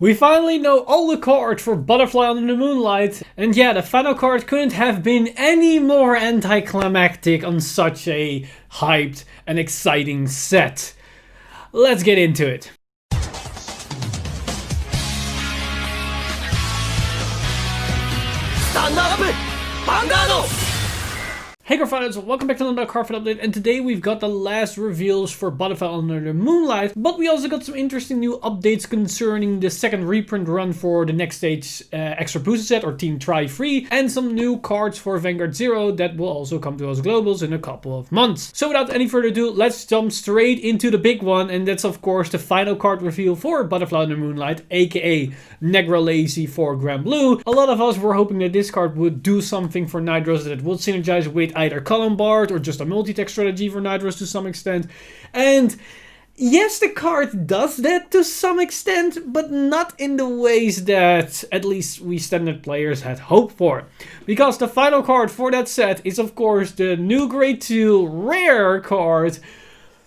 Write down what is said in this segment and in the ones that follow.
We finally know all the cards for Butterfly Under the Moonlight, and yeah, the final card couldn't have been any more anticlimactic on such a hyped and exciting set. Let's get into it. Stand up! Vanguard! Hey Cardfighters, welcome back to another Cardfight update, and today we've got the last reveals for Butterfly Under the Moonlight, but we also got some interesting new updates concerning the second reprint run for the next stage extra booster set, or Team Try Free, and some new cards for Vanguard 0 that will also come to us globals in a couple of months. So without any further ado, let's jump straight into the big one, and that's of course the final card reveal for Butterfly Under the Moonlight, aka Necro Lazy for Grand Blue. A lot of us were hoping that this card would do something for Nitros that would synergize with either Colombard or just a multi-tech strategy for Nitros to some extent. And yes, the card does that to some extent, but not in the ways that at least we standard players had hoped for. Because the final card for that set is of course the new Grade 2 rare card,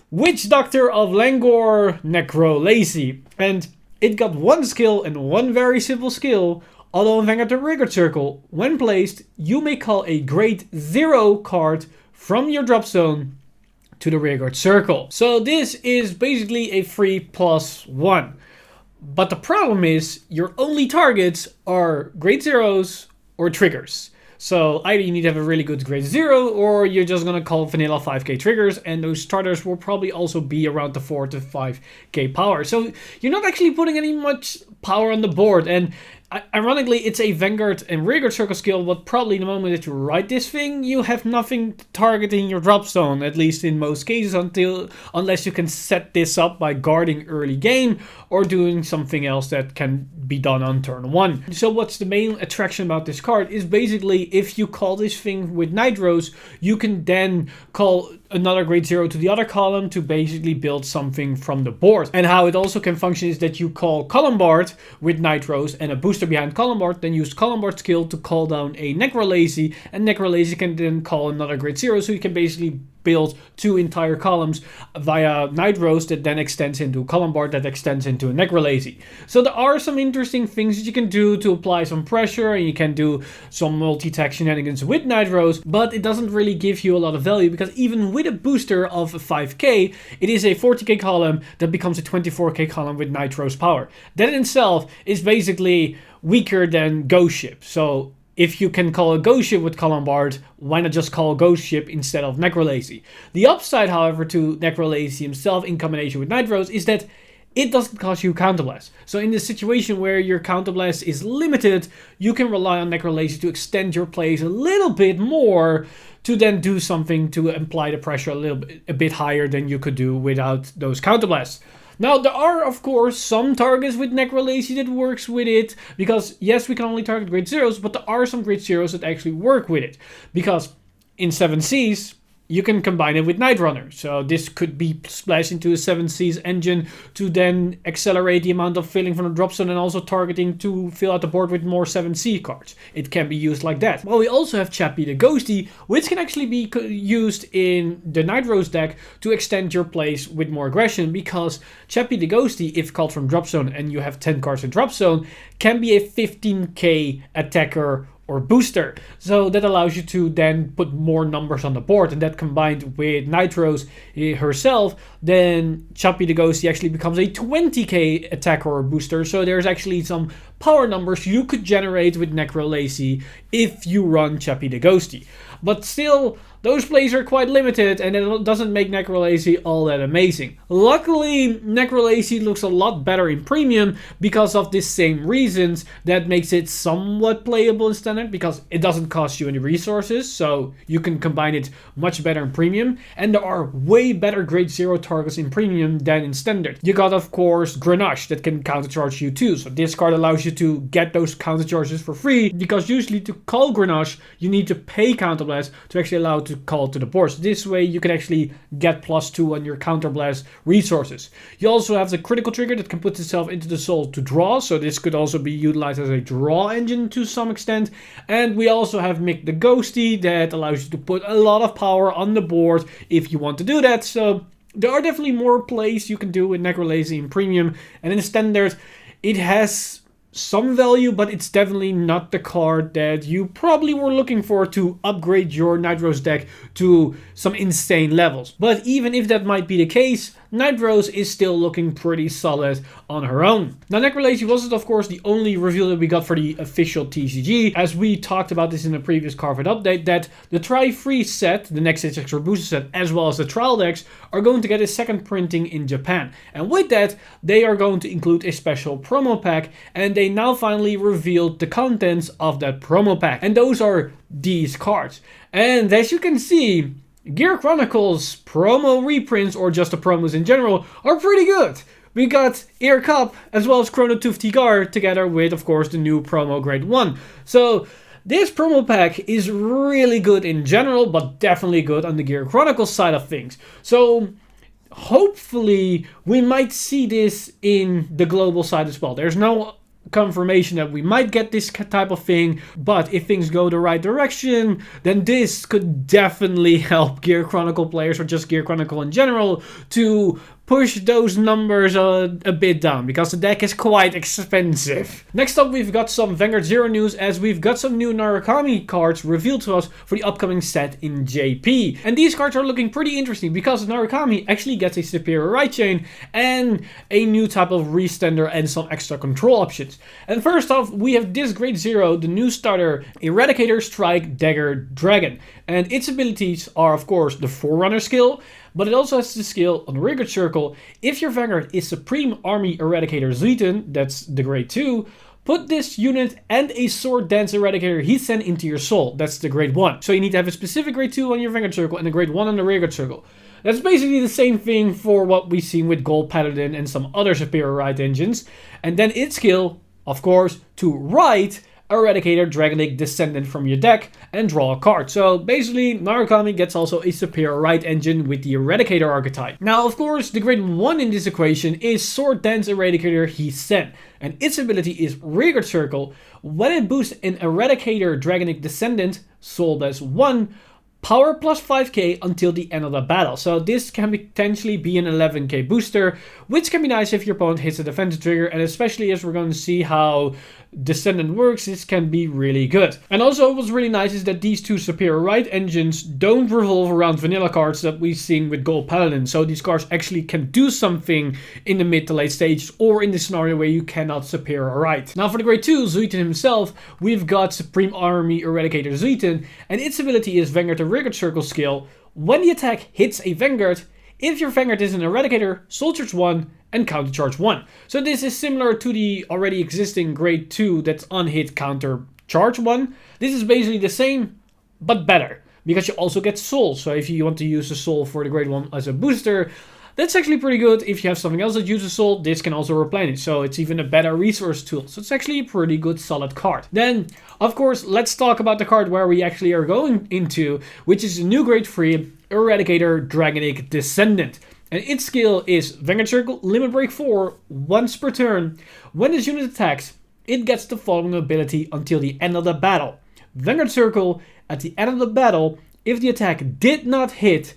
Witch Doctor of Vanguard, Necro Lazy. And it got one skill and one very simple skill. Although in Vanguard the Rearguard Circle, when placed, you may call a Grade 0 card from your drop zone to the Rearguard Circle. So this is basically a free +1. But the problem is, your only targets are Grade 0s or triggers. So either you need to have a really good Grade 0, or you're just going to call vanilla 5k triggers, and those starters will probably also be around the 4 to 5k power. So you're not actually putting any much power on the board, and ironically, it's a Vanguard and Rearguard Circle skill, but probably the moment that you write this thing, you have nothing targeting your drop zone, at least in most cases, unless you can set this up by guarding early game or doing something else that can be done on turn 1. So what's the main attraction about this card is basically if you call this thing with Nitros, you can then call another Grade 0 to the other column to basically build something from the board. And how it also can function is that you call Colombard with Nitros and a booster behind Colombard, then use Colombard skill to call down a Necro Lazy, and Necro Lazy can then call another Grade 0, so you can basically build 2 entire columns via Nitros that then extends into Colombard that extends into a Necro Lazy. So there are some interesting things that you can do to apply some pressure, and you can do some multi-tech shenanigans with Nitros, but it doesn't really give you a lot of value, because even with a booster of 5k, it is a 40k column that becomes a 24k column with Nitros power. That in itself is basically weaker than Ghost Ship. So if you can call a Ghost Ship with Colombard, why not just call a Ghost Ship instead of Necro Lazy? The upside, however, to Necro Lazy himself in combination with Nitros is that it doesn't cost you counterblast. So in the situation where your counterblast is limited, you can rely on Necro Lazy to extend your plays a little bit more to then do something to apply the pressure a bit higher than you could do without those counterblasts. Now, there are, of course, some targets with Necro Lazy that works with it, because, yes, we can only target Grade 0s, but there are some Grade 0s that actually work with it. Because in 7Cs, you can combine it with Night Runner. So this could be splashed into a 7Cs engine to then accelerate the amount of filling from the drop zone, and also targeting to fill out the board with more 7C cards. It can be used like that. Well, we also have Chappie the Ghosty, which can actually be used in the Nitros deck to extend your plays with more aggression, because Chappie the Ghosty, if called from drop zone and you have 10 cards in drop zone, can be a 15k attacker or booster. So that allows you to then put more numbers on the board, and that combined with Nitros herself, then Chappie the Ghosty actually becomes a 20k attacker or booster. So there's actually some power numbers you could generate with Necro Lazy if you run Chappie the Ghosty. But still, those plays are quite limited, and it doesn't make Necro Lazy all that amazing. Luckily, Necro Lazy looks a lot better in Premium because of the same reasons that makes it somewhat playable in Standard, because it doesn't cost you any resources, so you can combine it much better in Premium, and there are way better Grade 0 targets in Premium than in Standard. You got, of course, Grenache that can countercharge you too, so this card allows you to get those countercharges for free, because usually to call Grenache, you need to pay Counterblast to actually allow to call to the board. So this way you can actually get +2 on your Counterblast resources. You also have the critical trigger that can put itself into the soul to draw, so this could also be utilized as a draw engine to some extent. And we also have Mick the Ghosty that allows you to put a lot of power on the board if you want to do that. So there are definitely more plays you can do with Necro Lazy in Premium, and in Standard it has some value, but it's definitely not the card that you probably were looking for to upgrade your Night Rose deck to some insane levels. But even if that might be the case, Night Rose is still looking pretty solid on her own. Now, Necro Lazy wasn't, of course, the only reveal that we got for the official TCG, as we talked about this in a previous Cardfight update, that the Tri-Free set, the Next Stage Extra Booster set, as well as the trial decks, are going to get a second printing in Japan. And with that, they are going to include a special promo pack, and they now finally revealed the contents of that promo pack. And those are these cards. And as you can see, Gear Chronicles promo reprints, or just the promos in general, are pretty good. We got Ear Cup as well as Chrono Tooth Tigar together with, of course, the new promo Grade 1. So this promo pack is really good in general, but definitely good on the Gear Chronicles side of things. So hopefully we might see this in the global side as well. There's no confirmation that we might get this type of thing, but if things go the right direction, then this could definitely help Gear Chronicle players, or just Gear Chronicle in general, to push those numbers a bit down, because the deck is quite expensive. Next up, we've got some Vanguard Zero news, as we've got some new Narukami cards revealed to us for the upcoming set in JP. And these cards are looking pretty interesting, because Narukami actually gets a superior right chain and a new type of restender and some extra control options. And first off, we have this Grade Zero, the new starter, Eradicator Strike Dagger Dragon. And its abilities are, of course, the Forerunner skill, but it also has the skill on Rigid Circle. If your Vanguard is Supreme Army Eradicator Zuiten, that's the Grade 2, put this unit and a Sword Dance Eradicator Hisen into your soul, that's the Grade 1. So you need to have a specific Grade 2 on your Vanguard Circle and a Grade 1 on the Rigid Circle. That's basically the same thing for what we've seen with Gold Paladin and some other superior right engines. And then its skill, of course, to write Eradicator Dragonic Descendant from your deck and draw a card. So basically, Narukami gets also a superior right engine with the Eradicator archetype. Now, of course, the Grade 1 in this equation is Sword Dance Eradicator Hisen, and its ability is Rigid Circle. When it boosts an Eradicator Dragonic Descendant, sold as 1, power plus 5k until the end of the battle. So this can potentially be an 11k booster, which can be nice if your opponent hits a defensive trigger, and especially as we're going to see how Descendant works, this can be really good. And also what's really nice is that these two superior right engines don't revolve around vanilla cards that we've seen with Gold Paladin. So these cards actually can do something in the mid to late stages, or in the scenario where you cannot superior right. Now for the Grade 2, Zuiten himself, we've got Supreme Army Eradicator Zuiten, and its ability is Vanguard the Rigid Circle skill. When the attack hits a Vanguard, if your Vanguard is an Eradicator, Soul Charge 1 and Counter Charge 1. So this is similar to the already existing Grade 2 that's on hit Counter Charge 1. This is basically the same, but better, because you also get Soul. So if you want to use the Soul for the Grade 1 as a booster, that's actually pretty good. If you have something else that uses Soul, this can also replenish. So it's even a better resource tool. So it's actually a pretty good solid card. Then, of course, let's talk about the card where we actually are going into, which is a new Grade 3 Eradicator Dragonic Descendant. And its skill is Vanguard Circle, Limit Break 4, once per turn. When this unit attacks, it gets the following ability until the end of the battle. Vanguard Circle, at the end of the battle, if the attack did not hit,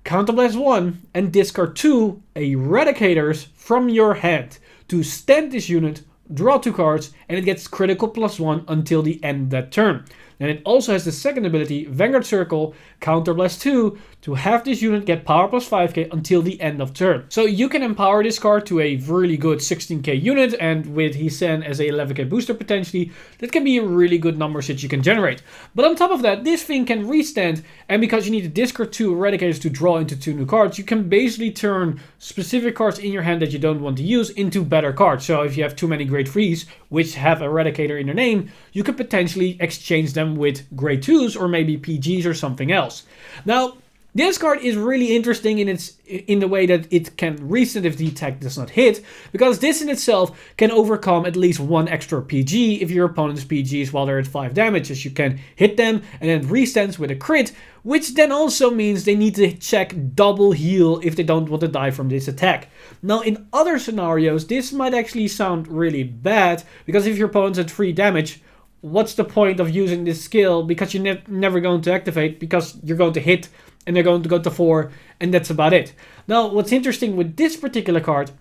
counterblast 1 and discard 2 Eradicators from your hand. To stand this unit, draw 2 cards, and it gets critical +1 until the end of that turn. And it also has the second ability, Vanguard Circle, Counterblast 2, to have this unit get power plus 5k until the end of turn. So you can empower this card to a really good 16k unit, and with Hisen as a 11k booster potentially, that can be a really good number that you can generate. But on top of that, this thing can restand, and because you need to discard 2 Eradicators to draw into 2 new cards, you can basically turn specific cards in your hand that you don't want to use into better cards. So if you have too many Grade 3s, which have Eradicator in their name, you could potentially exchange them with Grade 2s or maybe PGs or something else. Now, this card is really interesting in the way that it can reset if the attack does not hit, because this in itself can overcome at least 1 extra PG if your opponent's PGs while they're at 5 damage, as you can hit them and then restands with a crit, which then also means they need to check double heal if they don't want to die from this attack. Now in other scenarios, this might actually sound really bad, because if your opponent's at 3 damage, what's the point of using this skill, because you're never going to activate, because you're going to hit and they're going to go to 4, and that's about it. Now, what's interesting with this particular card,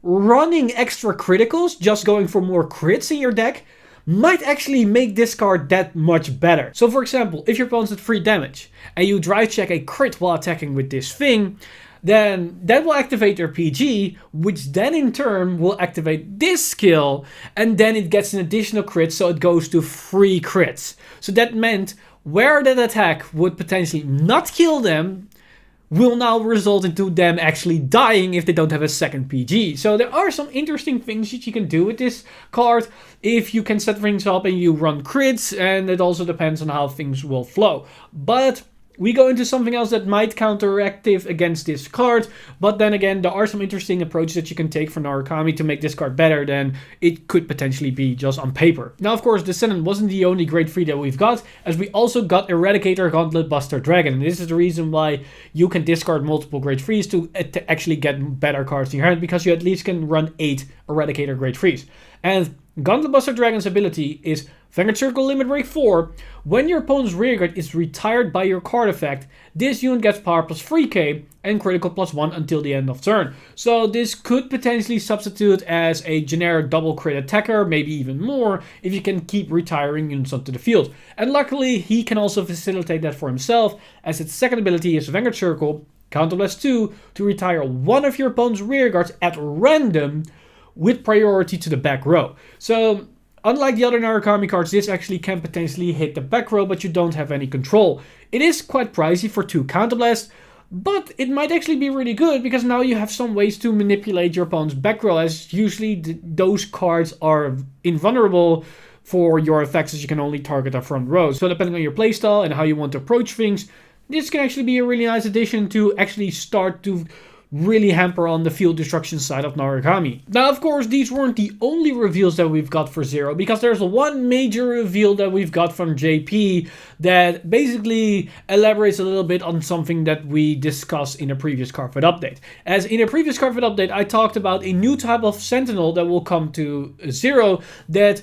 running extra criticals, just going for more crits in your deck, might actually make this card that much better. So for example, if your opponent's at 3 damage and you drive check a crit while attacking with this thing, then that will activate their PG, which then in turn will activate this skill, and then it gets an additional crit, so it goes to 3 crits. So that meant where that attack would potentially not kill them, will now result into them actually dying if they don't have a second PG. So there are some interesting things that you can do with this card if you can set things up and you run crits, and it also depends on how things will flow. But we go into something else that might counteractive against this card, but then again, there are some interesting approaches that you can take for Narukami to make this card better than it could potentially be just on paper. Now, of course, the Sentinel wasn't the only grade 3 that we've got, as we also got Eradicator, Gauntlet Buster, Dragon. And this is the reason why you can discard multiple grade 3s to actually get better cards in your hand, because you at least can run 8 Eradicator grade 3s. And Gauntlet Buster Dragon's ability is Vanguard Circle Limit Break 4. When your opponent's rearguard is retired by your card effect, this unit gets power plus 3k and critical plus 1 until the end of turn. So this could potentially substitute as a generic double crit attacker, maybe even more, if you can keep retiring units onto the field. And luckily, he can also facilitate that for himself, as its second ability is Vanguard Circle, Counter plus 2, to retire one of your opponent's rearguards at random with priority to the back row. So unlike the other Narukami cards, this actually can potentially hit the back row, but you don't have any control. It is quite pricey for 2 Counterblast, but it might actually be really good, because now you have some ways to manipulate your opponent's back row, as usually those cards are invulnerable for your effects, as you can only target their front row. So depending on your playstyle and how you want to approach things, this can actually be a really nice addition to actually start to really hamper on the field destruction side of Narukami. Now, of course, these weren't the only reveals that we've got for Zero, because there's one major reveal that we've got from JP that basically elaborates a little bit on something that we discussed in a previous Cardfight update. As in a previous Cardfight update, I talked about a new type of Sentinel that will come to Zero that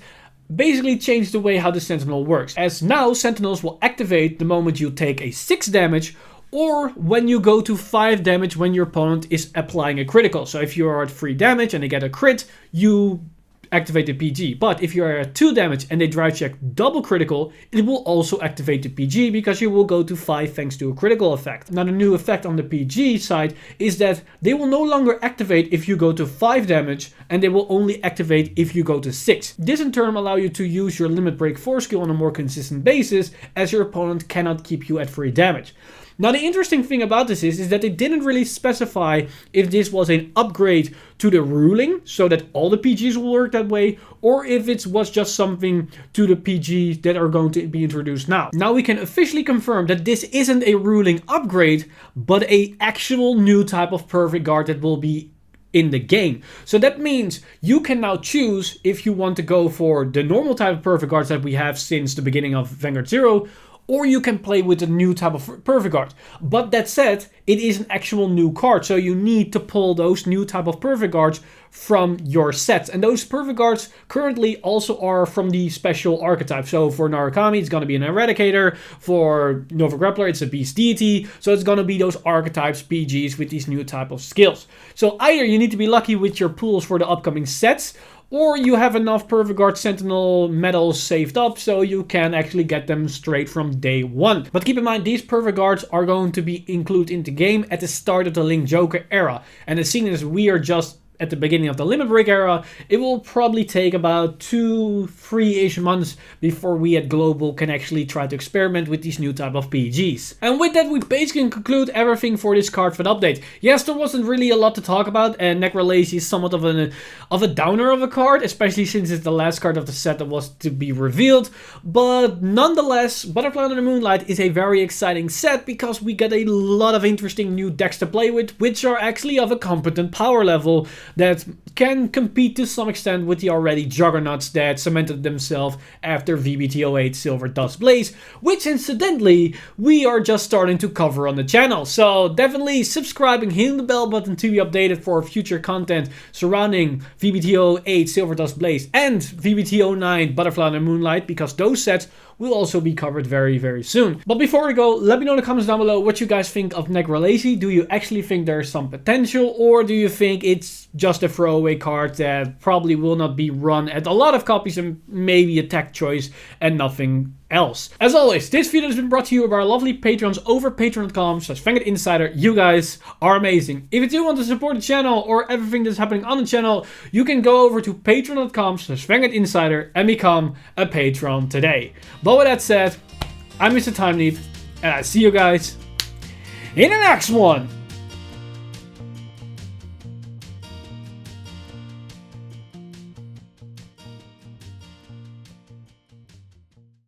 basically changed the way how the Sentinel works. As now, Sentinels will activate the moment you take a 6 damage, or when you go to 5 damage when your opponent is applying a critical. So if you are at 3 damage and they get a crit, you activate the PG. But if you are at 2 damage and they drive check double critical, it will also activate the PG, because you will go to 5 thanks to a critical effect. Now, the new effect on the PG side is that they will no longer activate if you go to 5 damage, and they will only activate if you go to 6. This in turn allow you to use your Limit Break 4 skill on a more consistent basis, as your opponent cannot keep you at 3 damage. Now, the interesting thing about this is that they didn't really specify if this was an upgrade to the ruling, so that all the PGs will work that way, or if it was just something to the PGs that are going to be introduced now. Now we can officially confirm that this isn't a ruling upgrade, but a actual new type of Perfect Guard that will be in the game. So that means you can now choose if you want to go for the normal type of Perfect Guards that we have since the beginning of Vanguard Zero, or you can play with a new type of Perfect Guard. But that said, it is an actual new card, so you need to pull those new type of Perfect Guards from your sets. And those Perfect Guards currently also are from the special archetype. So for Narukami, it's going to be an Eradicator. For Nova Grappler, it's a Beast Deity. So it's going to be those archetypes, PGs, with these new type of skills. So either you need to be lucky with your pools for the upcoming sets, or you have enough Perfect Guard Sentinel medals saved up so you can actually get them straight from day one. But keep in mind, these Perfect Guards are going to be included in the game at the start of the Link Joker era. And as soon as we are just at the beginning of the Limit Break era, it will probably take about 2-3-ish months before we at Global can actually try to experiment with these new type of PGs. And with that, we basically conclude everything for this Cardfight update. Yes, there wasn't really a lot to talk about, and Necro Lazy is somewhat of a downer of a card, especially since it's the last card of the set that was to be revealed. But nonetheless, Butterfly Under the Moonlight is a very exciting set, because we get a lot of interesting new decks to play with, which are actually of a competent power level that can compete to some extent with the already juggernauts that cemented themselves after VBT08 Silver Dust Blaze, which incidentally we are just starting to cover on the channel. So definitely subscribing, hitting the bell button to be updated for future content surrounding VBT08 Silver Dust Blaze and VBT09 Butterfly Under the Moonlight, because those sets will also be covered very, very soon. But before we go, let me know in the comments down below what you guys think of Necro Lazy. Do you actually think there's some potential, or do you think it's just a throwaway card that probably will not be run at a lot of copies and maybe a tech choice and nothing else? As always, this video has been brought to you by our lovely patrons over patreon.com/VanguardInsider. You guys are amazing. If you do want to support the channel or everything that's happening on the channel, you can go over to patreon.com/VanguardInsider and become a patron today. But with that said, I'm Mr. Time Leap, and I see you guys in the next one.